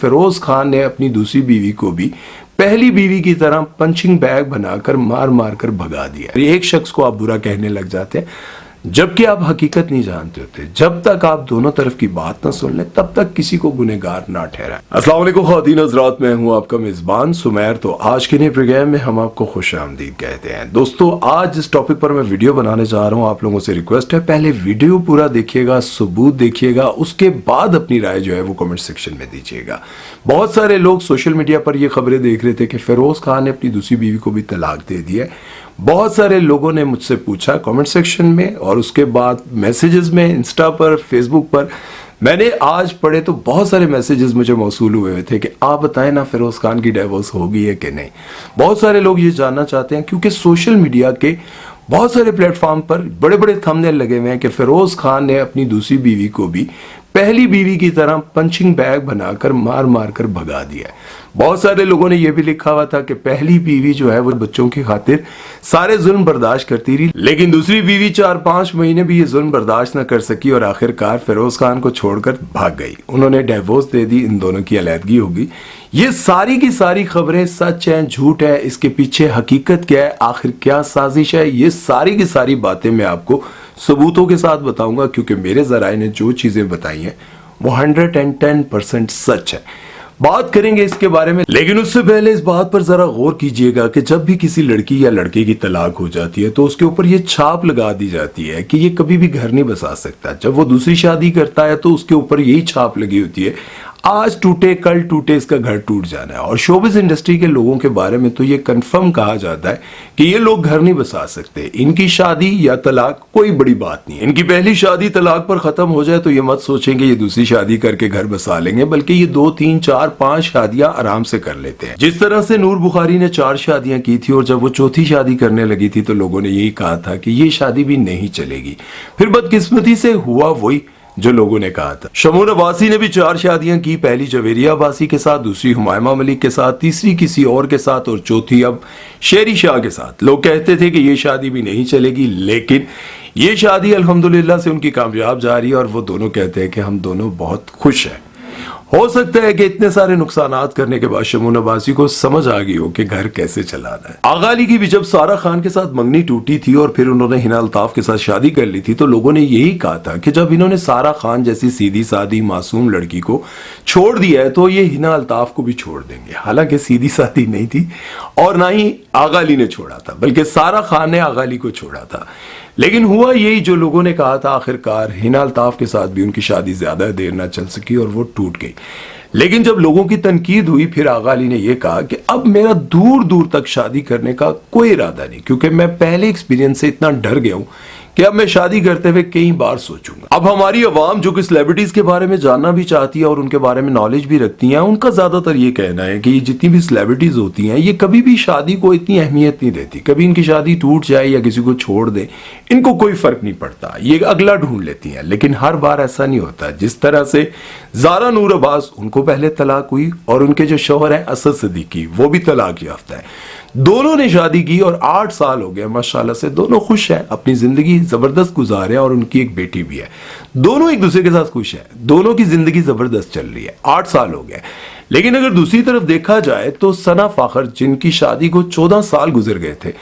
फिरोज खान ने अपनी दूसरी बीवी को भी पहली बीवी की तरह पंचिंग बैग बनाकर मार मार कर भगा दिया। एक शख्स को आप बुरा कहने लग जाते हैं जबकि आप हकीकत नहीं जानते होते। जब तक आप दोनों तरफ की बात ना सुन ले तब तक किसी को गुनहगार ना ठहराएं। अस्सलाम वालेकुम ख़वातीन हज़रात, मैं हूं आपका मेज़बान सुमैर। तो आज के नए प्रोग्राम में हम आपको खुशामदीद कहते हैं। दोस्तों, आज जिस टॉपिक पर मैं वीडियो बनाने जा रहा हूं, आप लोगों से रिक्वेस्ट है पहले वीडियो पूरा देखिएगा, सबूत देखिएगा, उसके बाद अपनी राय जो है वो कमेंट सेक्शन में दीजिएगा। बहुत सारे लोग सोशल मीडिया पर ये खबरें देख रहे थे कि फिरोज खान ने अपनी दूसरी बीवी को भी तलाक दे दिया है। बहुत सारे लोगों ने मुझसे पूछा कमेंट सेक्शन में और उसके बाद मैसेजेस में, इंस्टा पर, फेसबुक पर मैंने आज पढ़े तो बहुत सारे मैसेजेस मुझे मौसूल हुए थे कि आप बताएं ना फिरोज खान की डिवोर्स हो गई है कि नहीं। बहुत सारे लोग ये जानना चाहते हैं क्योंकि सोशल मीडिया के बहुत सारे प्लेटफॉर्म पर बड़े बड़े थंबनेल लगे हुए हैं कि फिरोज खान ने अपनी दूसरी बीवी को भी पहली बीवी की तरह पंचिंग बैग बनाकर मार मार कर भगा दिया है। बहुत सारे लोगों ने यह भी लिखा हुआ था कि पहली बीवी जो है वो बच्चों की खातिर सारे जुल्म बर्दाश्त करती रही, लेकिन दूसरी बीवी 4-5 महीने भी ये जुल्म बर्दाश्त न कर सकी और आखिरकार फिरोज खान को छोड़कर भाग गई। उन्होंने डिवोर्स दे दी, इन दोनों की अलहदगी हो गई। ये सारी की सारी खबरें सच हैं, झूठ है, इसके पीछे हकीकत क्या है, आखिर क्या साजिश है, ये सारी की सारी बातें मैं आपको सबूतों के साथ बताऊंगा क्योंकि मेरे ज़राए ने जो चीजें बताई हैं वो 110% सच है। बात करेंगे इसके बारे में, लेकिन उससे पहले इस बात पर जरा गौर कीजिएगा कि जब भी किसी लड़की या लड़के की तलाक हो जाती है तो उसके ऊपर ये छाप लगा दी जाती है कि ये कभी भी घर नहीं बसा सकता। जब वो दूसरी शादी करता है तो उसके ऊपर यही छाप लगी होती है, आज टूटे कल टूटे, इसका घर टूट जाना है। और शोबिज़ इंडस्ट्री के लोगों के बारे में तो ये कंफर्म कहा जाता है कि ये लोग घर नहीं बसा सकते। इनकी शादी या तलाक कोई बड़ी बात नहीं है। इनकी पहली शादी तलाक पर खत्म हो जाए तो ये मत सोचेंगे ये दूसरी शादी करके घर बसा लेंगे, बल्कि ये 2, 3, 4, 5 शादियां आराम से कर लेते हैं। जिस तरह से नूर बुखारी ने 4 शादियां की थी और जब वो चौथी शादी करने लगी थी तो लोगों ने यही कहा था कि ये शादी भी नहीं चलेगी। फिर बदकिस्मती से हुआ वही जो लोगों ने कहा था। शमून अब्बासी ने भी 4 शादियां की, पहली जवेरिया अब्बासी के साथ, दूसरी हुमायमा मलिक के साथ, तीसरी किसी और के साथ और चौथी अब शेरी शाह के साथ। लोग कहते थे कि ये शादी भी नहीं चलेगी, लेकिन ये शादी अल्हम्दुलिल्लाह से उनकी कामयाब जा रही है और वो दोनों कहते हैं कि हम दोनों बहुत खुश हैं। हो सकता है कि इतने सारे नुकसानात करने के बाद शमून अब्बासी को समझ आ गई हो कि घर कैसे चलाना है। आगा अली की भी जब सारा खान के साथ मंगनी टूटी थी और फिर उन्होंने हिना अल्ताफ के साथ शादी कर ली थी तो लोगों ने यही कहा था कि जब इन्होंने सारा खान जैसी सीधी सादी मासूम लड़की को छोड़ दिया है तो ये हिना अल्ताफ को भी छोड़ देंगे। हालांकि सीधी सादी नहीं थी और ना ही आगा अली ने छोड़ा था, बल्कि सारा खान ने आगा अली को छोड़ा था। लेकिन हुआ यही जो लोगों ने कहा था। आखिरकार हिना अल्ताफ के साथ भी उनकी शादी ज्यादा देर ना चल सकी और वो टूट गई। लेकिन जब लोगों की तनकीद हुई फिर आगा अली ने यह कहा कि अब मेरा दूर दूर तक शादी करने का कोई इरादा नहीं, क्योंकि मैं पहले एक्सपीरियंस से इतना डर गया हूं कि अब मैं शादी करते हुए कई बार सोचूंगा। अब हमारी अवाम जो कि सेलिब्रिटीज के बारे में जानना भी चाहती है और उनके बारे में नॉलेज भी रखती हैं, उनका ज्यादातर ये कहना है कि ये जितनी भी सेलिब्रिटीज होती हैं ये कभी भी शादी को इतनी अहमियत नहीं देती। कभी इनकी शादी टूट जाए या किसी को छोड़ दे इनको कोई फर्क नहीं पड़ता, ये अगला ढूंढ लेती हैं। लेकिन हर बार ऐसा नहीं होता। जिस तरह से ज़ारा नूर अब्बास, उनको पहले तलाक हुई और उनके जो शौहर हैं असद सिद्दीकी वो भी तलाक याफ्ता है। दोनों ने शादी की और 8 साल हो गए माशाल्लाह से। दोनों खुश हैं, अपनी जिंदगी जबरदस्त गुजारे और उनकी एक बेटी भी है। दोनों एक दूसरे के साथ खुश हैं, दोनों की जिंदगी जबरदस्त चल रही है। 8 साल हो गए। लेकिन अगर दूसरी तरफ देखा जाए तो सना फाखर, जिनकी शादी को 14 साल गुजर गए थे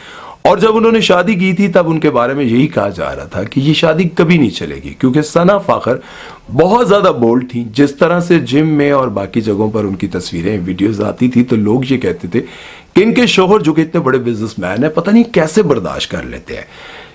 और जब उन्होंने शादी की थी तब उनके बारे में यही कहा जा रहा था कि ये शादी कभी नहीं चलेगी, क्योंकि सना फाखर बहुत ज्यादा बोल्ड थी। जिस तरह से जिम में और बाकी जगहों पर उनकी तस्वीरें, वीडियोस आती थी तो लोग ये कहते थे कि इनके शोहर जो कि इतने बड़े बिजनेसमैन है पता नहीं कैसे बर्दाश्त कर लेते हैं।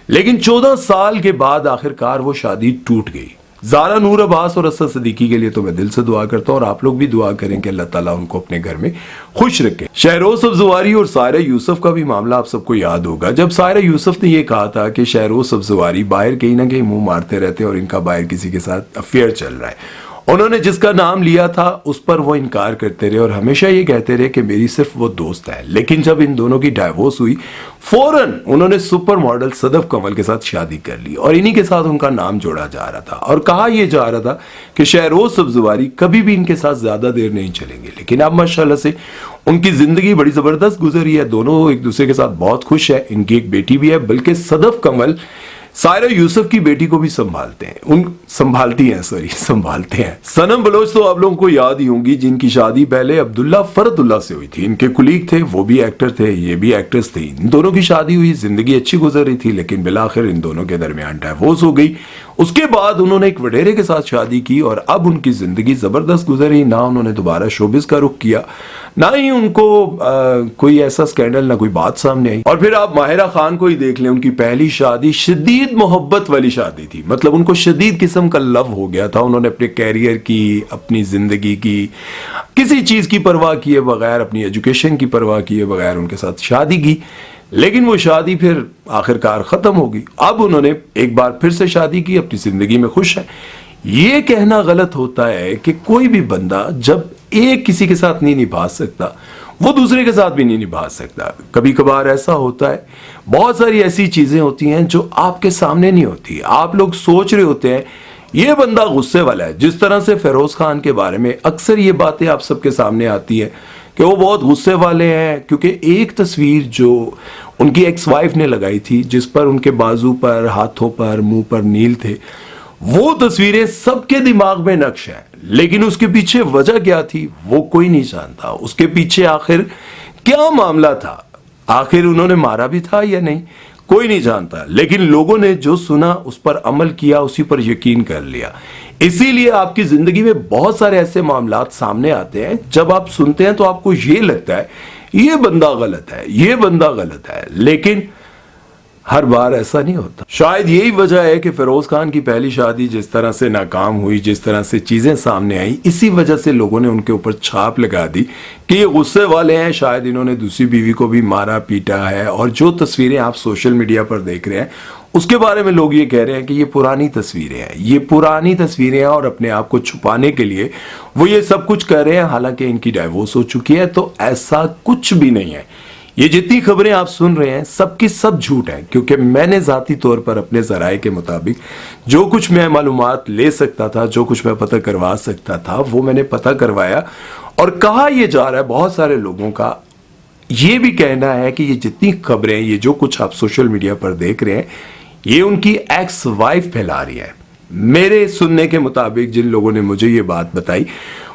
लेकिन 14 साल के बाद आखिरकार वो शादी टूट गई। ज़ारा नूर अब्बास और असद सिद्दीकी के लिए तो मैं दिल से दुआ करता हूँ और आप लोग भी दुआ करें कि अल्लाह ताला उनको अपने घर में खुश रखे। शहरोज सब्ज़वारी और सायरा यूसुफ का भी मामला आप सबको याद होगा। जब सायरा यूसुफ ने यह कहा था कि शहरोज सब्ज़वारी बाहर कहीं ना कहीं मुंह मारते रहते हैं और इनका बाहर किसी के साथ अफेयर चल रहा है, उन्होंने जिसका नाम लिया था उस पर वो इनकार करते रहे और हमेशा ये कहते रहे कि मेरी सिर्फ वो दोस्त है। लेकिन जब इन दोनों की डाइवोर्स हुई फौरन उन्होंने सुपर मॉडल सदफ कमल के साथ शादी कर ली और इन्हीं के साथ उनका नाम जोड़ा जा रहा था और कहा यह जा रहा था कि शहरोज सब्ज़वारी कभी भी इनके साथ ज्यादा देर नहीं चलेंगे। लेकिन अब माशाल्लाह से उनकी जिंदगी बड़ी जबरदस्त गुजरी है। दोनों एक दूसरे के साथ बहुत खुश है। इनकी एक बेटी भी है, बल्कि सदफ कमल सायरा यूसुफ की बेटी को भी संभालते हैं। उन संभालती हैं, सॉरी संभालते हैं। सनम बलोच तो आप लोगों को याद ही होंगी, जिनकी शादी पहले अब्दुल्ला फरदुल्ला से हुई थी। इनके कुलीग थे, वो भी एक्टर थे, ये भी एक्ट्रेस थी। इन दोनों की शादी हुई, जिंदगी अच्छी गुजर रही थी, लेकिन बिलाखिर इन दोनों के दरमियान डिवोर्स हो गई। उसके बाद उन्होंने एक वडेरे के साथ शादी की और अब उनकी जिंदगी जबरदस्त गुजरी। ना उन्होंने दोबारा शोबिस का रुख किया, ना ही उनको कोई ऐसा स्कैंडल, ना कोई बात सामने आई। और फिर आप माहिरा खान को ही देख लें, उनकी पहली शादी शदीद मोहब्बत वाली शादी थी। मतलब उनको शदीद किस्म का लव हो गया था। उन्होंने अपने कैरियर की, अपनी जिंदगी की, किसी चीज की परवाह किए बगैर, अपनी एजुकेशन की परवाह किए बगैर उनके साथ शादी की। लेकिन वो शादी फिर आखिरकार खत्म हो गई। अब उन्होंने एक बार फिर से शादी की, अपनी जिंदगी में खुश है। ये कहना गलत होता है कि कोई भी बंदा जब एक किसी के साथ नहीं निभा सकता, वो दूसरे के साथ भी नहीं निभा सकता। कभी कभार ऐसा होता है, बहुत सारी ऐसी चीजें होती हैं जो आपके सामने नहीं होती। आप लोग सोच रहे होते हैं ये बंदा गुस्से वाला है। जिस तरह से फिरोज खान के बारे में अक्सर ये बातें आप सबके सामने आती है कि वो बहुत गुस्से वाले हैं, क्योंकि एक तस्वीर जो उनकी एक्स वाइफ ने लगाई थी, जिस पर उनके बाजू पर, हाथों पर, मुंह पर नील थे, वो तस्वीरें सबके दिमाग में नक्श है। लेकिन उसके पीछे वजह क्या थी वो कोई नहीं जानता। उसके पीछे आखिर क्या मामला था, आखिर उन्होंने मारा भी था या नहीं, कोई नहीं जानता। लेकिन लोगों ने जो सुना उस पर अमल किया, उसी पर यकीन कर लिया। इसीलिए आपकी जिंदगी में बहुत सारे ऐसे मामलात सामने आते हैं, जब आप सुनते हैं तो आपको ये लगता है ये बंदा गलत है, ये बंदा गलत है, लेकिन हर बार ऐसा नहीं होता। शायद यही वजह है कि फिरोज खान की पहली शादी जिस तरह से नाकाम हुई, जिस तरह से चीजें सामने आई, इसी वजह से लोगों ने उनके ऊपर छाप लगा दी कि ये गुस्से वाले हैं, शायद इन्होंने दूसरी बीवी को भी मारा पीटा है। और जो तस्वीरें आप सोशल मीडिया पर देख रहे हैं उसके बारे में लोग ये कह रहे हैं कि ये पुरानी तस्वीरें हैं, ये पुरानी तस्वीरें हैं, और अपने आप को छुपाने के लिए वो ये सब कुछ कर रहे हैं। हालांकि इनकी डाइवोर्स हो चुकी है, तो ऐसा कुछ भी नहीं है। ये जितनी खबरें आप सुन रहे हैं सबकी सब झूठ है, क्योंकि मैंने जाती तौर पर अपने जराए के मुताबिक जो कुछ मैं मालूमात ले सकता था, जो कुछ मैं पता करवा सकता था, वो मैंने पता करवाया। और कहा यह जा रहा है, बहुत सारे लोगों का ये भी कहना है कि ये जितनी खबरें, ये जो कुछ आप सोशल मीडिया पर देख रहे हैं, ये उनकी एक्स वाइफ फैला रही है। मेरे सुनने के मुताबिक जिन लोगों ने मुझे ये बात बताई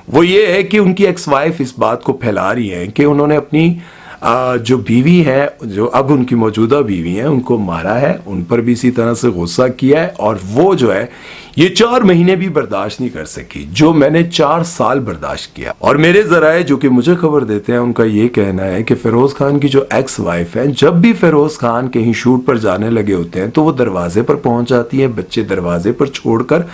वो ये है कि उनकी एक्स वाइफ इस बात को फैला रही है कि उन्होंने अपनी जो बीवी है, जो अब उनकी मौजूदा बीवी है, उनको मारा है, उन पर भी इसी तरह से गुस्सा किया है। और वो जो है ये 4 महीने भी बर्दाश्त नहीं कर सकी, जो मैंने 4 साल बर्दाश्त किया। और मेरे जराए जो कि मुझे खबर देते हैं, उनका ये कहना है कि फिरोज खान की जो एक्स वाइफ है, जब भी फिरोज खान कहीं शूट पर जाने लगे होते हैं तो वो दरवाजे पर पहुंच जाती है, बच्चे दरवाजे पर छोड़कर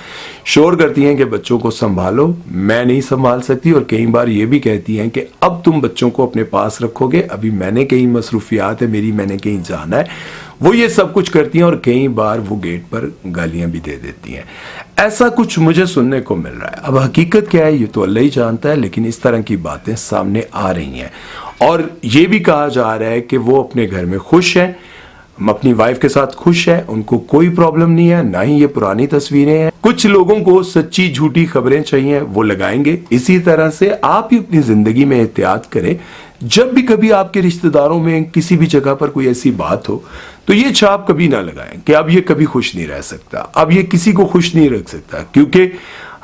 शोर करती हैं कि बच्चों को संभालो, मैं नहीं संभाल सकती। और कई बार ये भी कहती हैं कि अब तुम बच्चों को अपने पास रखोगे, अभी मैंने कहीं मसरूफियात है मेरी, मैंने कहीं जाना है। वो ये सब कुछ करती हैं और कई बार वो गेट पर गालियां भी दे देती हैं। ऐसा कुछ मुझे सुनने को मिल रहा है। अब हकीकत क्या है ये तो अल्लाह ही जानता है, लेकिन इस तरह की बातें सामने आ रही हैं। और ये भी कहा जा रहा है कि वो अपने घर में खुश हैं, अपनी वाइफ के साथ खुश है, उनको कोई प्रॉब्लम नहीं है, ना ही ये पुरानी तस्वीरें हैं। कुछ लोगों को सच्ची झूठी खबरें चाहिए, वो लगाएंगे। इसी तरह से आप ही अपनी जिंदगी में एहतियात करें। जब भी कभी आपके रिश्तेदारों में किसी भी जगह पर कोई ऐसी बात हो तो ये छाप कभी ना लगाएं कि अब ये कभी खुश नहीं रह सकता, अब ये किसी को खुश नहीं रख सकता, क्योंकि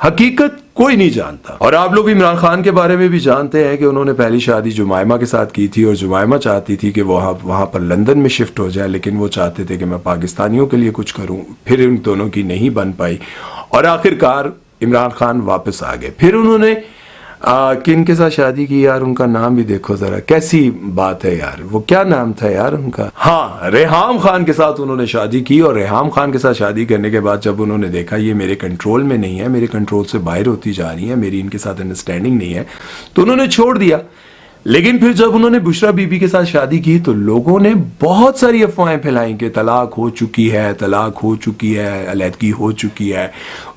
हकीकत कोई नहीं जानता। और आप लोग इमरान खान के बारे में भी जानते हैं कि उन्होंने पहली शादी जुमैमा के साथ की थी और जुमैमा चाहती थी कि वो वहां पर लंदन में शिफ्ट हो जाए, लेकिन वो चाहते थे कि मैं पाकिस्तानियों के लिए कुछ करूं। फिर उन दोनों की नहीं बन पाई और आखिरकार इमरान खान वापस आ गए। फिर उन्होंने किन के साथ शादी की यार, उनका नाम भी देखो जरा, कैसी बात है यार, वो क्या नाम था यार उनका, हाँ रेहाम खान के साथ उन्होंने शादी की। और रेहाम खान के साथ शादी करने के बाद जब उन्होंने देखा ये मेरे कंट्रोल में नहीं है, मेरे कंट्रोल से बाहर होती जा रही है, मेरी इनके साथ अंडरस्टैंडिंग नहीं है, तो उन्होंने छोड़ दिया। लेकिन फिर जब उन्होंने बुशरा बीबी के साथ शादी की तो लोगों ने बहुत सारी अफवाहें फैलाई कि तलाक हो चुकी है, तलाक हो चुकी है, अलैदगी हो चुकी है।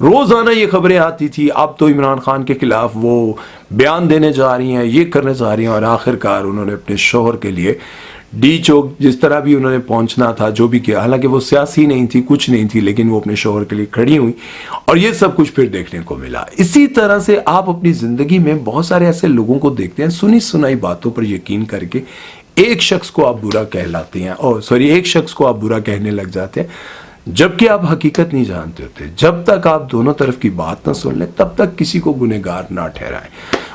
रोजाना ये खबरें आती थी। अब तो इमरान खान के खिलाफ वो बयान देने जा रही हैं, ये करने जा रही हैं। और आखिरकार उन्होंने अपने शोहर के लिए डी चौक जिस तरह भी उन्होंने पहुंचना था, जो भी किया, हालांकि वो सियासी नहीं थी, कुछ नहीं थी, लेकिन वो अपने शोहर के लिए खड़ी हुई और ये सब कुछ फिर देखने को मिला। इसी तरह से आप अपनी जिंदगी में बहुत सारे ऐसे लोगों को देखते हैं, सुनी सुनाई बातों पर यकीन करके एक शख्स को आप बुरा कहलाते हैं, और सॉरी एक शख्स को आप बुरा कहने लग जाते हैं, جبکہ آپ حقیقت نہیں جانتے ہوتے. جب تک آپ دونوں طرف کی بات نہ سن لیں تب تک کسی کو گنہگار نہ ٹھہرائیں.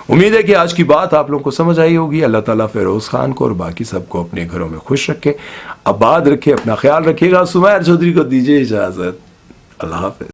امید ہے کہ آج کی بات آپ لوگوں کو سمجھ آئی ہوگی. اللہ تعالیٰ فیروز خان کو اور باقی سب کو اپنے گھروں میں خوش رکھے, آباد رکھے, اپنا خیال رکھیے گا. سمیر چودھری کو دیجیے اجازت. اللہ حافظ.